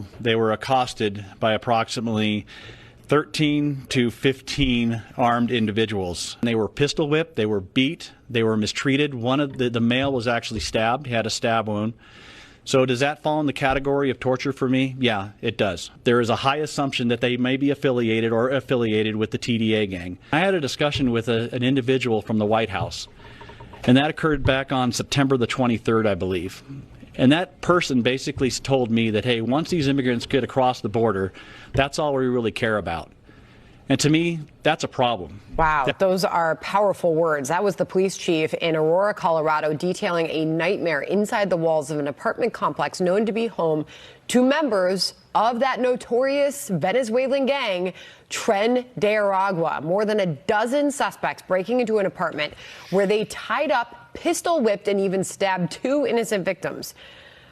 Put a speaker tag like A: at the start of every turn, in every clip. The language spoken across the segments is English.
A: now, they were accosted by approximately 13 to 15 armed individuals. They were pistol whipped, they were beat, they were mistreated. One of the male was actually stabbed. He had a stab wound. So does that fall in the category of torture for me? Yeah, it does. There is a high assumption that they may be affiliated with the TDA gang. I had a discussion with an individual from the White House, and that occurred back on September the 23rd, I believe. And that person basically told me that, hey, once these immigrants get across the border, that's all we really care about. And to me, that's a problem.
B: Wow, those are powerful words. That was the police chief in Aurora, Colorado, detailing a nightmare inside the walls of an apartment complex known to be home to members of that notorious Venezuelan gang, Tren de Aragua. More than a dozen suspects breaking into an apartment where they tied up, pistol whipped, and even stabbed 2 innocent victims.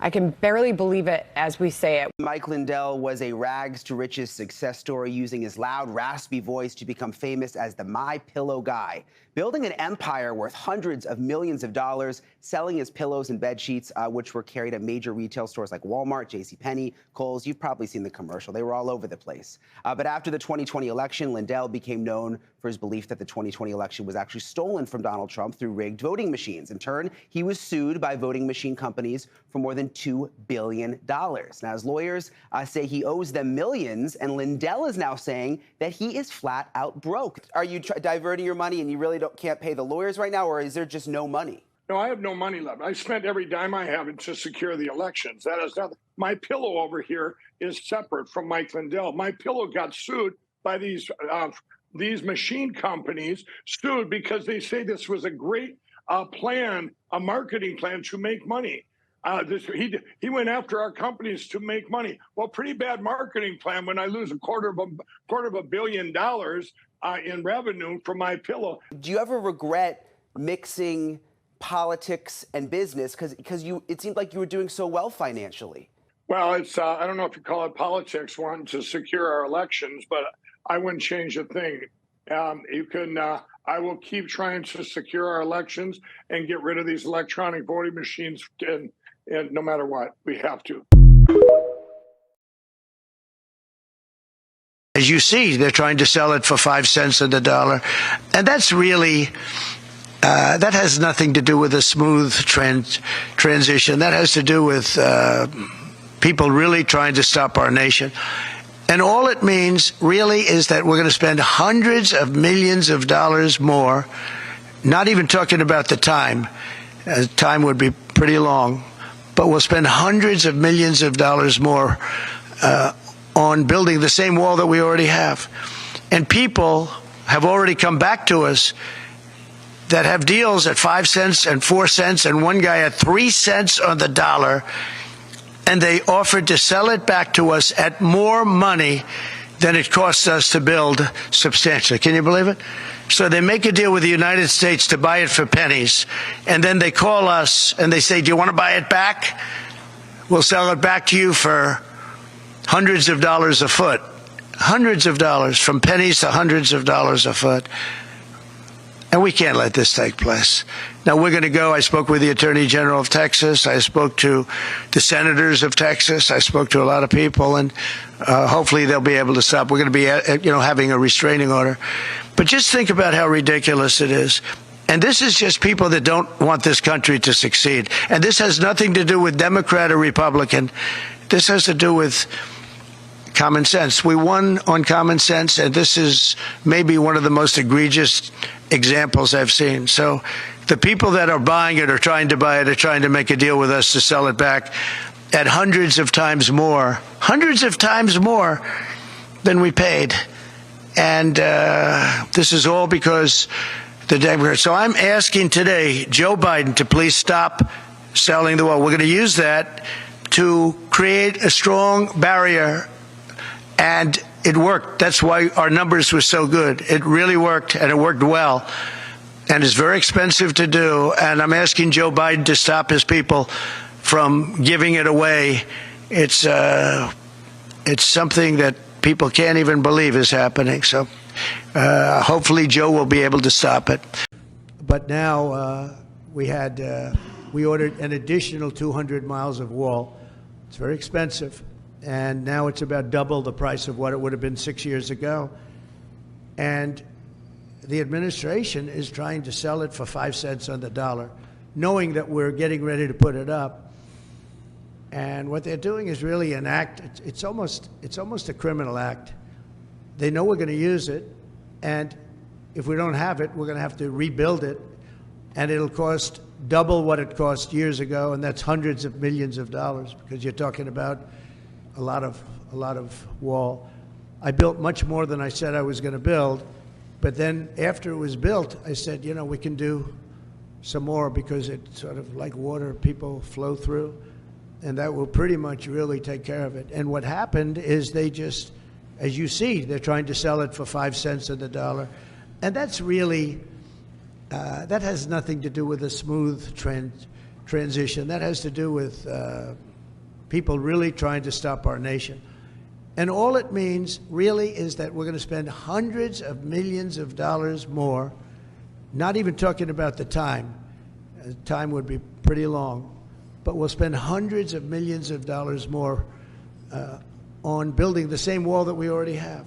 B: I can barely believe it as we say it.
C: Mike Lindell was a rags to riches success story, using his loud, raspy voice to become famous as the My Pillow guy, building an empire worth hundreds of millions of dollars, selling his pillows and bed sheets, which were carried at major retail stores like Walmart, JCPenney, Kohl's. You've probably seen the commercial. They were all over the place. But after the 2020 election, Lindell became known for his belief that the 2020 election was actually stolen from Donald Trump through rigged voting machines. In turn, he was sued by voting machine companies for more than $2 billion. Now, his lawyers say he owes them millions, and Lindell is now saying that he is flat out broke. Are you diverting your money and you really can't pay the lawyers right now, or is there just no money?
D: No, I have no money left. I spent every dime I have to secure the elections. That is nothing. My Pillow over here is separate from Mike Lindell. My Pillow got sued by these machine companies, sued because they say this was a great plan, a marketing plan to make money. He went after our companies to make money. Well, pretty bad marketing plan when I lose quarter of $1 billion in revenue from My Pillow.
C: Do you ever regret mixing politics and business because it seemed like you were doing so well financially?
D: Well, it's I don't know if you call it politics, wanting to secure our elections, but I wouldn't change a thing. I will keep trying to secure our elections and get rid of these electronic voting machines, and no matter what, we have to.
E: As you see, they're trying to sell it for 5 cents on the dollar. And that's really, that has nothing to do with a smooth transition. That has to do with people really trying to stop our nation. And all it means really is that we're going to spend hundreds of millions of dollars more, not even talking about the time. Time would be pretty long, but we'll spend hundreds of millions of dollars more on building the same wall that we already have. And people have already come back to us that have deals at 5 cents and 4 cents, and one guy at 3 cents on the dollar, and they offered to sell it back to us at more money than it costs us to build substantially. Can you believe it? So they make a deal with the United States to buy it for pennies, and then they call us and they say, do you want to buy it back? We'll sell it back to you for hundreds of dollars a foot. Hundreds of dollars, from pennies to hundreds of dollars a foot. And we can't let this take place. Now, we're going to go. I spoke with the Attorney General of Texas. I spoke to the senators of Texas. I spoke to a lot of people, and hopefully they'll be able to stop. We're going to be, having a restraining order. But just think about how ridiculous it is. And this is just people that don't want this country to succeed. And this has nothing to do with Democrat or Republican. This has to do with common sense. We won on common sense, and this is maybe one of the most egregious examples I've seen. So the people that are buying it or trying to buy it are trying to make a deal with us to sell it back at hundreds of times more than we paid. And this is all because the Democrats. So I'm asking today Joe Biden to please stop selling the wall. We're going to use that to create a strong barrier. And it worked. That's why our numbers were so good. It really worked, and it worked well. And it's very expensive to do. And I'm asking Joe Biden to stop his people from giving it away. It's something that people can't even believe is happening. So hopefully Joe will be able to stop it. But now we ordered an additional 200 miles of wall. It's very expensive. and now it's about double the price of what it would have been 6 years ago. And the administration is trying to sell it for 5 cents on the dollar, knowing that we're getting ready to put it up. And what they're doing is really an act. It's almost a criminal act. They know we're going to use it, and if we don't have it, we're going to have to rebuild it, and it'll cost double what it cost years ago, and that's hundreds of millions of dollars, because you're talking about a lot of wall. I built much more than I said I was going to build, but then after it was built, I said, you know, we can do some more, because it's sort of like water, people flow through, and that will pretty much really take care of it. And what happened is they just, as you see, they're trying to sell it for 5 cents on the dollar, and that's really, that has nothing to do with a smooth transition. That has to do with people really trying to stop our nation. And all it means really is that we're going to spend hundreds of millions of dollars more, not even talking about the time. Time would be pretty long, but we'll spend hundreds of millions of dollars more on building the same wall that we already have.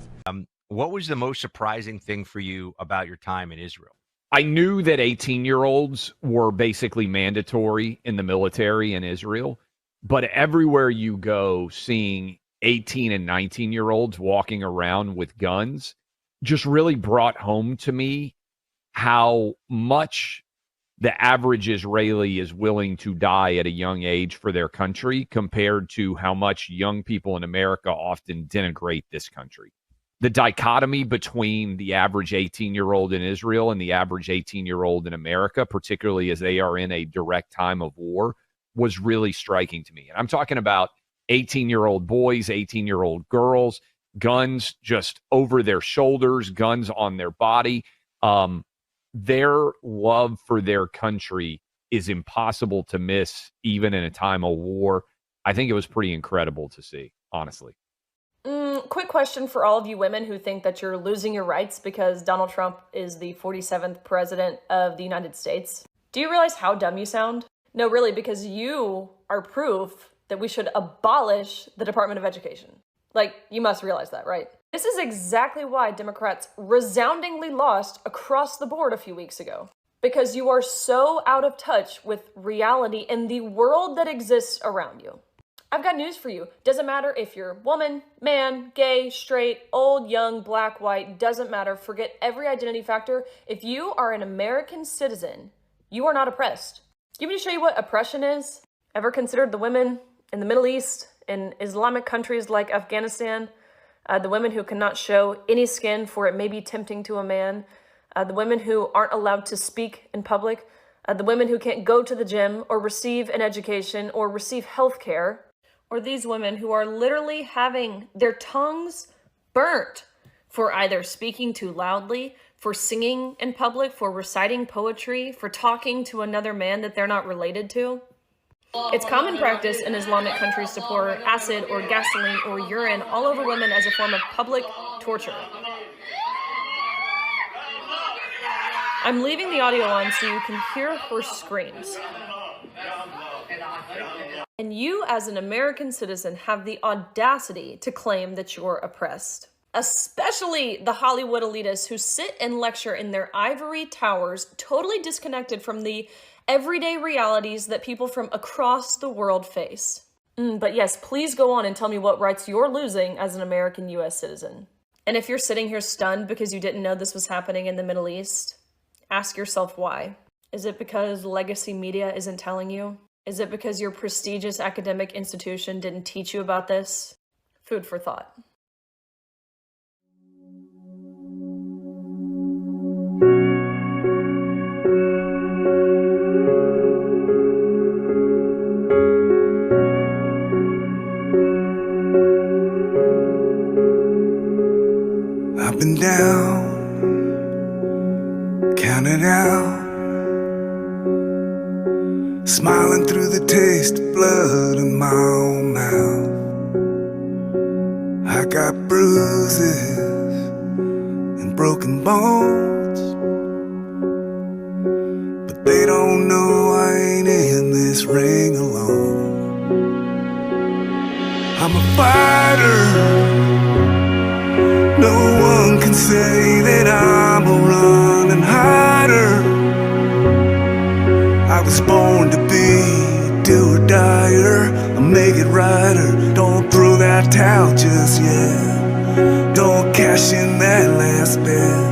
F: What was the most surprising thing for you about your time in Israel?
G: I knew that 18-year-olds were basically mandatory in the military in Israel, but everywhere you go, seeing 18 and 19-year-olds walking around with guns just really brought home to me how much the average Israeli is willing to die at a young age for their country compared to how much young people in America often denigrate this country. The dichotomy between the average 18-year-old in Israel and the average 18-year-old in America, particularly as they are in a direct time of war, was really striking to me. And I'm talking about 18-year-old boys, 18-year-old girls, guns just over their shoulders, guns on their body. Their love for their country is impossible to miss, even in a time of war. I think it was pretty incredible to see, honestly.
H: Quick question for all of you women who think that you're losing your rights because Donald Trump is the 47th president of the United States. Do you realize how dumb you sound? No, really, because you are proof that we should abolish the Department of Education. Like, you must realize that, right? This is exactly why Democrats resoundingly lost across the board a few weeks ago. Because you are so out of touch with reality and the world that exists around you. I've got news for you. Doesn't matter if you're woman, man, gay, straight, old, young, black, white, doesn't matter. Forget every identity factor. If you are an American citizen, you are not oppressed. Give me to show you what oppression is. Ever considered the women in the Middle East, in Islamic countries like Afghanistan, the women who cannot show any skin for it may be tempting to a man, the women who aren't allowed to speak in public, the women who can't go to the gym or receive an education or receive health care, or these women who are literally having their tongues burnt for either speaking too loudly, for singing in public, for reciting poetry, for talking to another man that they're not related to. It's common practice in Islamic countries to pour acid or gasoline or urine all over women as a form of public torture. I'm leaving the audio on so you can hear her screams. And you, as an American citizen, have the audacity to claim that you're oppressed. Especially the Hollywood elitists who sit and lecture in their ivory towers, totally disconnected from the everyday realities that people from across the world face. But yes, please go on and tell me what rights you're losing as an American U.S. citizen. And if you're sitting here stunned because you didn't know this was happening in the Middle East, ask yourself why. Is it because legacy media isn't telling you? Is it because your prestigious academic institution didn't teach you about this? Food for thought.
I: Up and down, counted out, smiling through the taste of blood in my own mouth. I got bruises and broken bones, but they don't know I ain't in this ring alone. I'm a fighter. No one can say that I'm a running hider. I was born to be a do or dyer, a make it righter. Don't throw that towel just yet. Don't cash in that last bet,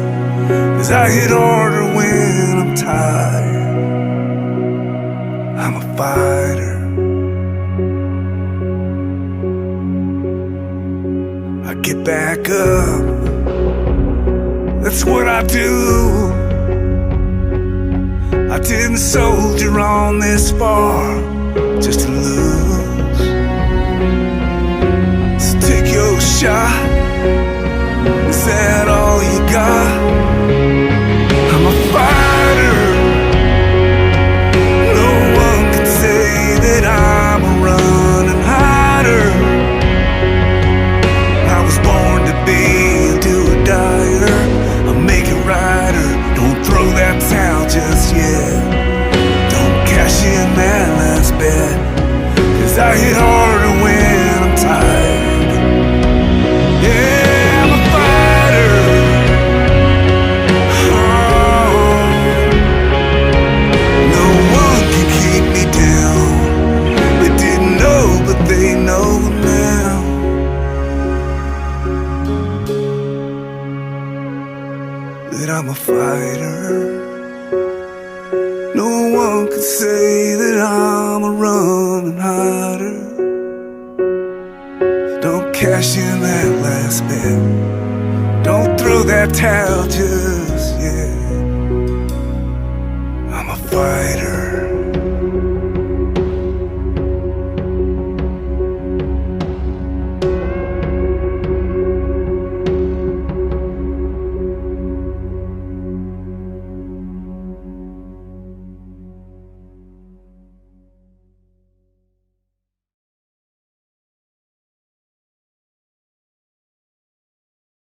I: 'cause I hit harder when I'm tired. I'm a fighter. I get back up, that's what I do. I didn't soldier on this far just to lose. So take your shot. Is that all you got? I'm a fighter. No one can say that I'm a running hider. I was born to be a do-or-dyer, a make-it-righter. Don't throw that towel just yet. Don't cash in that last bet, 'cause I hit harder when I'm tired. Yeah, I'm a fighter. Oh, no one can keep me down. They didn't know, but they know now. That I'm a fighter. No one could say that I'm a running hider. Don't cash in that last bet. Don't throw that towel just yet. I'm a fighter.